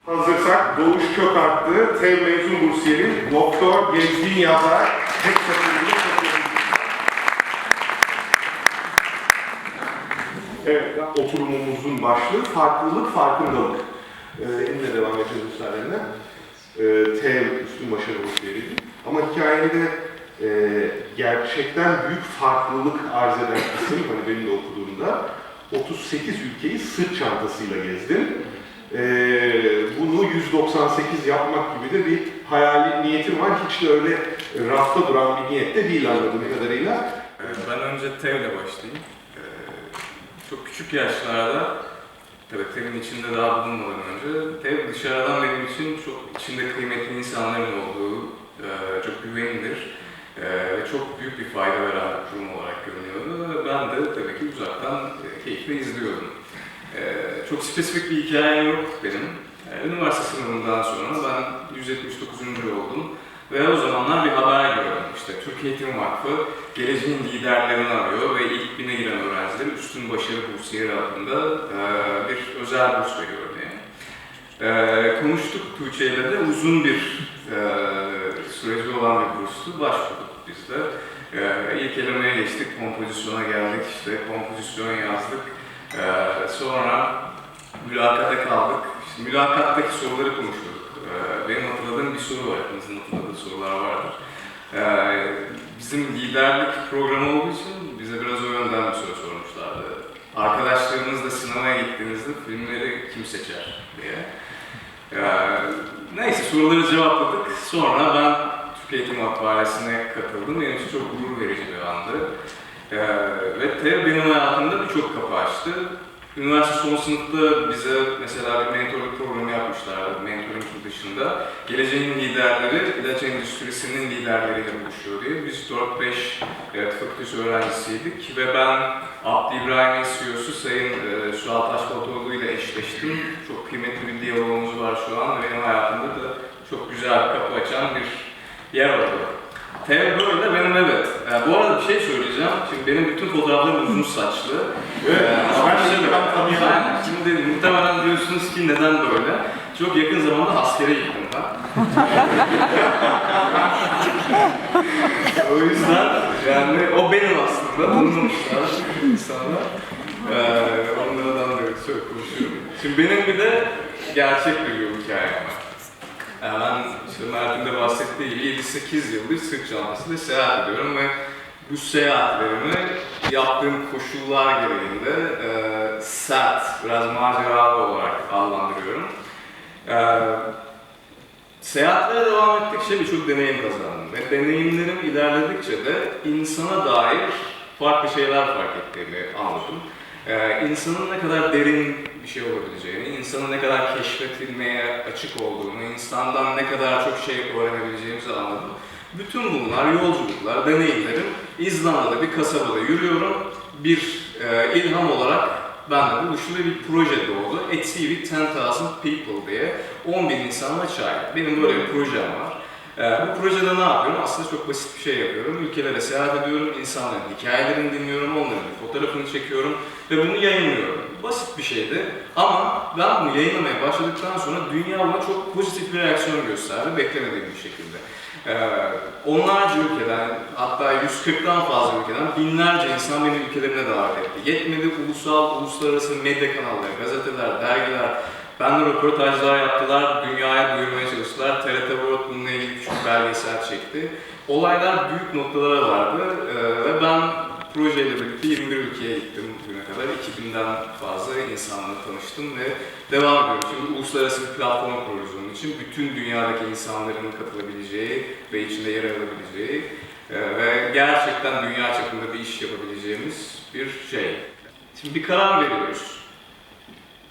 Hazırsak Doğuş Kökartlı, TEV mezun bursiyeri Doktor Gezgin Yazar tek satırında satıyoruz. Evet, oturumumuzun başlığı farklılık, farkındalık. Elimle devam edeceğiz müsaadenle. TEV üstün başarı bursiyeriydi. Ama hikayede gerçekten büyük farklılık arz eden kısım, hani benim de okuduğumda 38 ülkeyi sırt çantasıyla gezdim. Bunu 198 yapmak gibi de bir hayali niyetim var. Hiç de öyle rafta duran bir niyette değil anladığım kadarıyla. Ben önce TEV'le başlayayım. Çok küçük yaşlarda, tabii TEV'in içinde daha bulunmadan önce, TEV dışarıdan benim için çok içinde kıymetli insanların olduğu, çok güvenilir ve çok büyük bir fayda veren bir kurum olarak görünüyordu. Ben de tabii ki uzaktan keyifle izliyordum. Çok spesifik bir hikayem yok benim. Üniversite sınavından sonra ben 179. oldum ve o zamanlar bir haber gördüm. İşte Türkiye Eğitim Vakfı geleceğin liderlerini arıyor ve ilk 1000'e giren öğrencileri üstün başarı bursiyeri adında bir özel burs veriyor diye. Konuştuk Tuğçe'yle de uzun bir süreci olan bir burstu. Başvurduk biz de. İlk elemeye geçtik, kompozisyona geldik, işte kompozisyon yazdık. Sonra mülakata kaldık. İşte mülakattaki soruları konuştuk. Benim hatırladığım bir soru var, hepinizin hatırladığı sorular vardır. Bizim liderlik programı olduğu için bize biraz o yönden bir soru sormuşlardı. Arkadaşlarınızla sinemaya gittiğinizde filmleri kim seçer diye. Neyse soruları cevapladık. Sonra ben Türkiye Eğitim Vakfı ailesine katıldım. Benim için çok gurur verici bir andı. Ve TEV benim hayatımda birçok kapı açtı. Üniversite son sınıfta bize mesela bir mentorluk programı yapmışlardı, mentoring dışında. Geleceğin liderleri, ilaç endüstrisinin liderleriyle buluşuyor diye. Biz 4-5 fakültesi öğrencisiydik ve ben Abdi İbrahim'in CEO'su Sayın Suat Taşbatoğlu ile eşleştim. Çok kıymetli bir diyalogumuz var şu an ve benim hayatımda da çok güzel bir kapı açan bir yer oldu. TEV böyle, benim evet. Bu arada bir şey söyleyeceğim. Şimdi benim bütün fotoğraflarım uzun saçlı. Şimdi muhtemelen diyorsunuz ki neden böyle? Çok yakın zamanda askere gittim ben. O yüzden yani o benim aslında. Bulunmamışlar insanlar. Onlardan da çok konuşuyorum. Şimdi benim bir de gerçek bir hikayem var. Ben işte Mert'in de bahsettiği gibi 7-8 yıldır sırt çantasıyla seyahat ediyorum ve bu seyahatlerimi yaptığım koşullar gereğinde sert, biraz maceralı olarak adlandırıyorum. Seyahatlere devam ettikçe birçok deneyim kazandım ve deneyimlerim ilerledikçe de insana dair farklı şeyler fark ettiğimi anladım. İnsanın ne kadar derin bir şey olabileceğini, insanın ne kadar keşfedilmeye açık olduğunu, insandan ne kadar çok şey öğrenebileceğimizi anladım. Bütün bunlar, yolculuklar, deneyimlerim. İzlanda'da bir kasabada yürüyorum. Bir ilham olarak benimle buluştu ve bir proje doğdu. A Tea with 10,000 People diye 10.000 insanla çay. Benim böyle bir projem var. Bu projede ne yapıyorum? Aslında çok basit bir şey yapıyorum. Ülkelere seyahat ediyorum, insanların hikayelerini dinliyorum, onların bir fotoğrafını çekiyorum ve bunu yayınlıyorum. Basit bir şeydi ama ben bunu yayınlamaya başladıktan sonra dünya bana çok pozitif bir reaksiyon gösterdi, beklemediğim bir şekilde. Onlarca ülkeden, hatta 140'tan fazla ülkeden binlerce insan beni ülkelerine davet etti. Yetmedi, uluslararası medya kanalları, gazeteler, dergiler, benden röportajlar yaptılar, dünyaya duyurmaya çalıştılar. TRT World bununla ilgili küçük belgesel çekti. Olaylar büyük noktalara vardı ve ben projeyle birlikte 21 ülkeye gittim bugüne kadar. 2000'den fazla insanla tanıştım ve devam ediyorum. Şimdi uluslararası bir platform kuruyoruz onun için. Bütün dünyadaki insanların katılabileceği ve içinde yer alabileceği ve gerçekten dünya çapında bir iş yapabileceğimiz bir şey. Şimdi bir karar veriyoruz.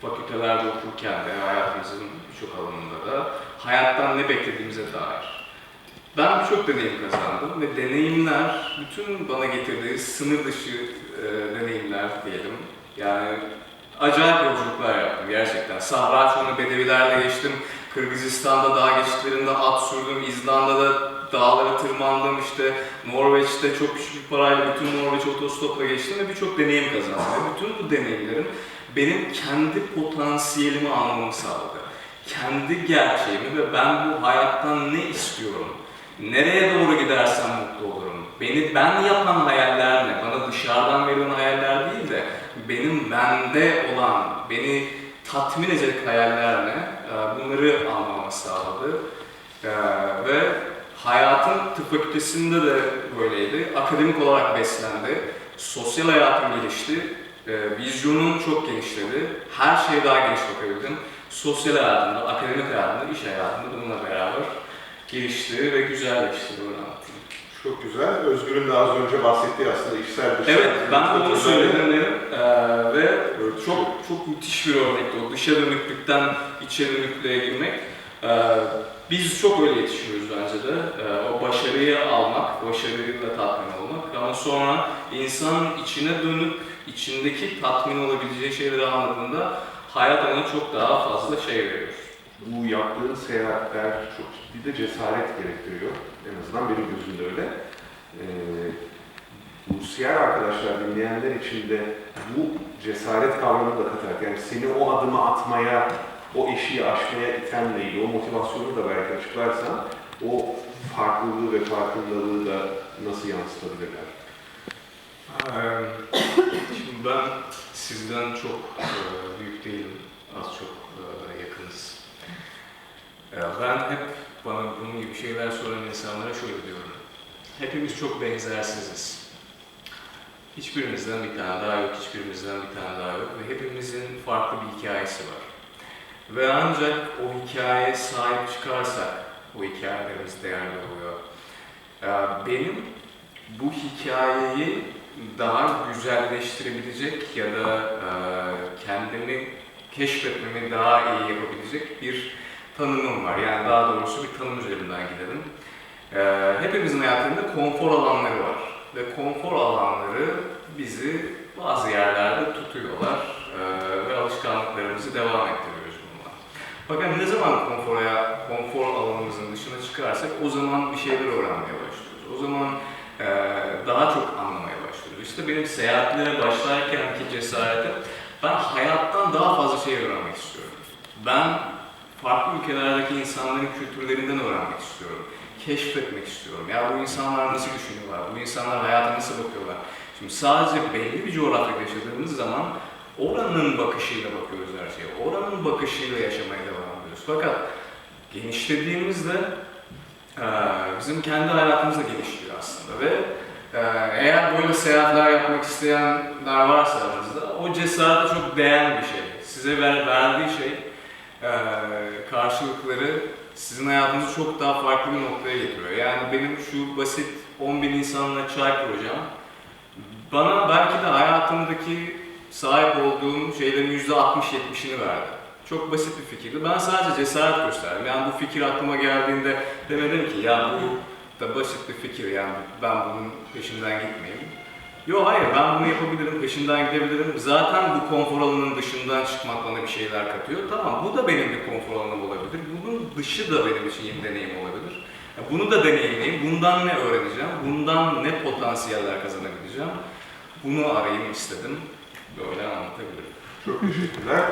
Fakültelerde okurken de hayatımızın birçok alanında da hayattan ne beklediğimize dair. Ben birçok deneyim kazandım ve deneyimler bütün bana getirdiği sınır dışı deneyimler diyelim. Yani acayip yolculuklar yaptım gerçekten. Sahra çölünü bedevilerle geçtim. Kırgızistan'da dağ geçitlerinde at sürdüm. İzlanda'da dağlara tırmandım. İşte Norveç'te çok küçük bir parayla bütün Norveç otostopla geçtim ve birçok deneyim kazandım. Ve bütün bu deneyimlerim benim kendi potansiyelimi anlamamı sağladı. kendi gerçeğimi ve ben bu hayattan ne istiyorum, nereye doğru gidersem mutlu olurum, ben yapan hayaller ne, bana dışarıdan verilen hayaller değil de benim bende olan, beni tatmin edecek hayaler ne, bunları anlamama sağladı. Ve hayatın tıp fakültesinde de böyleydi, akademik olarak beslendi, sosyal hayatım gelişti, vizyonum çok genişledi, her şeye daha geniş bakabildim. Sosyal hayatımda, akademik hayatımda, iş hayatımda bununla beraber gelişti ve güzelleşti, böyle anlatayım. Çok güzel. Özgür'ün de az önce bahsettiği aslında içsel dışsal. Evet, ben de onu söyledim ve çok müthiş bir örnekti o dışa dönüklükten içe dönüklüğe girmek. Biz çok öyle yetişiyoruz bence de. O başarıyı almak, başarıyla tatmin olmak ama sonra insanın içine dönüp içindeki tatmin olabileceği şeyleri anladığında hayat ona çok daha fazla şey veriyor. Bu yaptığın seyahatler çok ciddi de cesaret gerektiriyor. En azından benim gözümde öyle. Bu siyer arkadaşlar, dinleyenler için de bu cesaret kavramını da katarak, yani seni o adımı atmaya, o eşiği aşmaya iten neydi, o motivasyonu da belki açıklarsan, o farklılığı ve farkındalığı da nasıl yansıtabilirler? Şimdi ben sizden çok büyük değilim, az çok yakınız. Ben hep bana bunun gibi şeyler soran insanlara şöyle diyorum. Hepimiz çok benzersiziz. Hiçbirimizden bir tane daha yok, hiçbirimizden bir tane daha yok ve hepimizin farklı bir hikayesi var. Ve ancak o hikayeye sahip çıkarsak, o hikayelerimiz değerli oluyor. Benim bu hikayeyi daha güzelleştirebilecek ya da kendimi keşfetmemi daha iyi yapabilecek bir tanımım var. Yani daha doğrusu bir tanım üzerinden gidelim. Hepimizin hayatında konfor alanları var. Ve konfor alanları bizi bazı yerlerde tutuyorlar ve alışkanlıklarımızı devam ettiriyoruz bununla. Fakat ne zaman konfor alanımızın dışına çıkarsak o zaman bir şeyler öğrenmeye başlıyoruz. O zaman daha çok anlamaya başlıyoruz. İşte benim seyahatlere başlarkenki cesaretim, ben hayattan daha fazla şey öğrenmek istiyorum. Ben farklı ülkelerdeki insanların kültürlerinden öğrenmek istiyorum. Keşfetmek istiyorum. Ya bu insanlar nasıl düşünüyorlar? Bu insanlar hayata nasıl bakıyorlar? Şimdi sadece belli bir coğrafyada yaşadığımız zaman oranın bakışıyla bakıyoruz her şeye. Oranın bakışıyla yaşamaya devam ediyoruz. Fakat genişlediğimizde bizim kendi hayatımız da genişliyor aslında ve eğer böyle seyahatler yapmak isteyenler varsa aranızda o cesarete çok değerli bir şey. Size verdiği şey karşılıkları sizin hayatınızı çok daha farklı bir noktaya getiriyor. Yani benim şu basit 10.000 insanla çay projem bana belki de hayatımdaki sahip olduğum şeylerin %60-70'ini verdi. Çok basit bir fikirdi. Ben sadece cesaret gösterdim. Yani bu fikir aklıma geldiğinde demedim ki ya bu da basit bir fikir, yani ben bunun peşinden gitmeyeyim. Yok hayır, ben bunu yapabilirim, peşinden gidebilirim. Zaten bu konfor alanının dışından çıkmak bana bir şeyler katıyor. Tamam, bu da benim bir konfor alanım olabilir. Bunun dışı da benim için yeni deneyim olabilir. Bunu da deneyimleyeyim, bundan ne öğreneceğim, bundan ne potansiyeller kazanabileceğim. Bunu arayayım istedim. Böyle anlatabilirim. Çok teşekkürler.